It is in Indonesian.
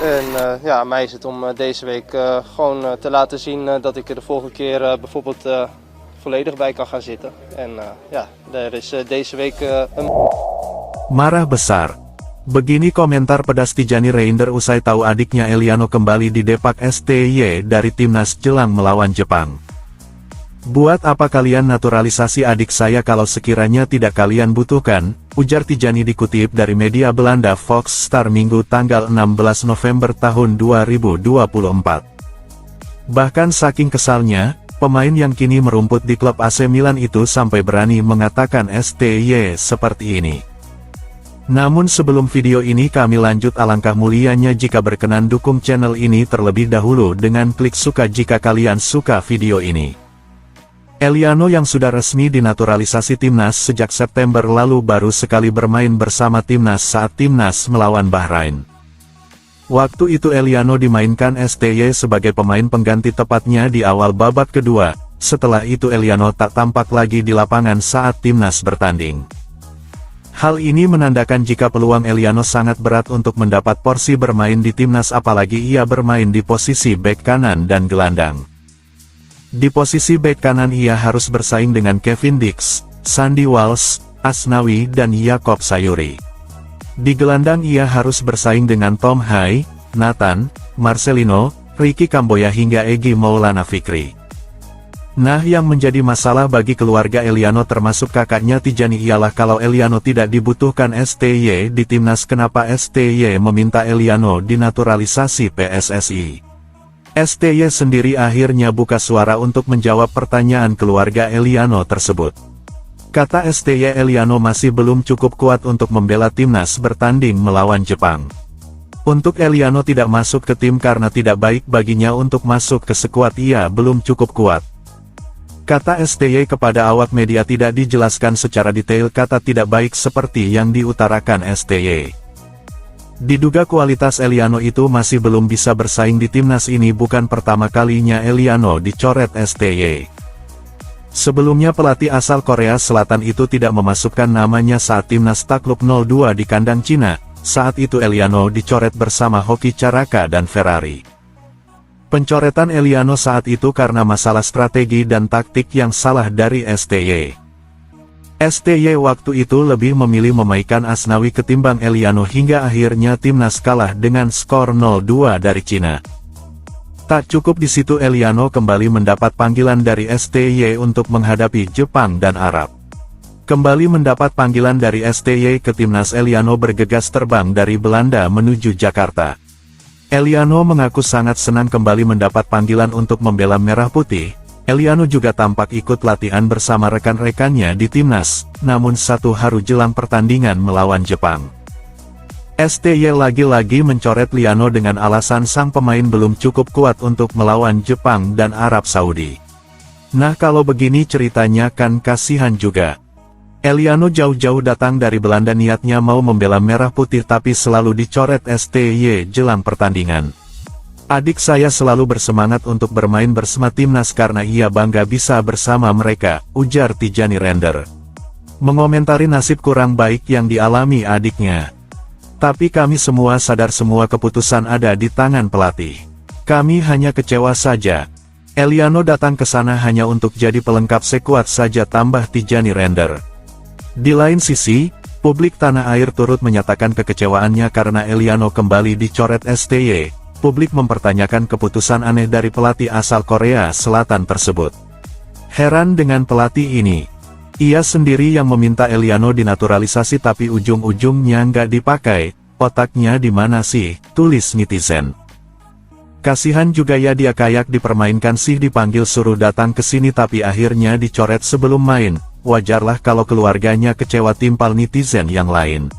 En ja, aan mij is het om deze week gewoon te laten zien dat ik er de volgende keer bijvoorbeeld volledig bij kan gaan zitten. En ja, er is deze week een... Marah besar. Begini komentar pedas Tijani Reinders usai tahu adiknya Eliano kembali didepak STY dari timnas jelang melawan Jepang. Buat apa kalian naturalisasi adik saya kalau sekiranya tidak kalian butuhkan, ujar Tijani dikutip dari media Belanda Volkstar Minggu tanggal 16 November tahun 2024. Bahkan saking kesalnya, pemain yang kini merumput di klub AC Milan itu sampai berani mengatakan STY seperti ini. Namun sebelum video ini kami lanjut, alangkah mulianya jika berkenan dukung channel ini terlebih dahulu dengan klik suka jika kalian suka video ini. Eliano yang sudah resmi dinaturalisasi timnas sejak September lalu baru sekali bermain bersama timnas saat timnas melawan Bahrain. Waktu itu Eliano dimainkan STY sebagai pemain pengganti tepatnya di awal babak kedua, setelah itu Eliano tak tampak lagi di lapangan saat timnas bertanding. Hal ini menandakan jika peluang Eliano sangat berat untuk mendapat porsi bermain di timnas, apalagi ia bermain di posisi bek kanan dan gelandang. Di posisi bek kanan ia harus bersaing dengan Kevin Dix, Sandy Walsh, Asnawi dan Yacob Sayuri. Di gelandang ia harus bersaing dengan Tom Hai, Nathan, Marcelino, Ricky Kamboya hingga Egy Maulana Fikri. Nah, yang menjadi masalah bagi keluarga Eliano termasuk kakaknya Tijani ialah kalau Eliano tidak dibutuhkan STY di timnas, kenapa STY meminta Eliano dinaturalisasi PSSI. STY sendiri akhirnya buka suara untuk menjawab pertanyaan keluarga Eliano tersebut. Kata STY, Eliano masih belum cukup kuat untuk membela timnas bertanding melawan Jepang. Untuk Eliano tidak masuk ke tim karena tidak baik baginya untuk masuk ke skuad, ia belum cukup kuat. Kata STY kepada awak media, tidak dijelaskan secara detail kata tidak baik seperti yang diutarakan STY. Diduga kualitas Eliano itu masih belum bisa bersaing di timnas ini. Bukan pertama kalinya Eliano dicoret STY. Sebelumnya pelatih asal Korea Selatan itu tidak memasukkan namanya saat timnas takluk 0-2 di kandang Cina. Saat itu Eliano dicoret bersama Hoki Caraka dan Ferrari. Pencoretan Eliano saat itu karena masalah strategi dan taktik yang salah dari STY. STY waktu itu lebih memilih memainkan Asnawi ketimbang Eliano hingga akhirnya timnas kalah dengan skor 0-2 dari Cina. Tak cukup di situ, Eliano kembali mendapat panggilan dari STY untuk menghadapi Jepang dan Arab. Kembali mendapat panggilan dari STY ke timnas, Eliano bergegas terbang dari Belanda menuju Jakarta. Eliano mengaku sangat senang kembali mendapat panggilan untuk membela Merah Putih. Eliano juga tampak ikut latihan bersama rekan-rekannya di timnas, namun satu hari jelang pertandingan melawan Jepang, STY lagi-lagi mencoret Eliano dengan alasan sang pemain belum cukup kuat untuk melawan Jepang dan Arab Saudi. Nah, kalau begini ceritanya kan kasihan juga. Eliano jauh-jauh datang dari Belanda niatnya mau membela Merah Putih tapi selalu dicoret STY jelang pertandingan. Adik saya selalu bersemangat untuk bermain bersama timnas karena ia bangga bisa bersama mereka, ujar Tijani Reinders. Mengomentari nasib kurang baik yang dialami adiknya. Tapi kami semua sadar semua keputusan ada di tangan pelatih. Kami hanya kecewa saja. Eliano datang ke sana hanya untuk jadi pelengkap sekuat saja, tambah Tijani Reinders. Di lain sisi, publik tanah air turut menyatakan kekecewaannya karena Eliano kembali dicoret STY. Publik mempertanyakan keputusan aneh dari pelatih asal Korea Selatan tersebut. Heran dengan pelatih ini. Ia sendiri yang meminta Eliano dinaturalisasi tapi ujung-ujungnya nggak dipakai. Otaknya di mana sih, tulis netizen. Kasihan juga ya, dia kayak dipermainkan sih, dipanggil suruh datang ke sini tapi akhirnya dicoret sebelum main. Wajarlah kalau keluarganya kecewa, timpal netizen yang lain.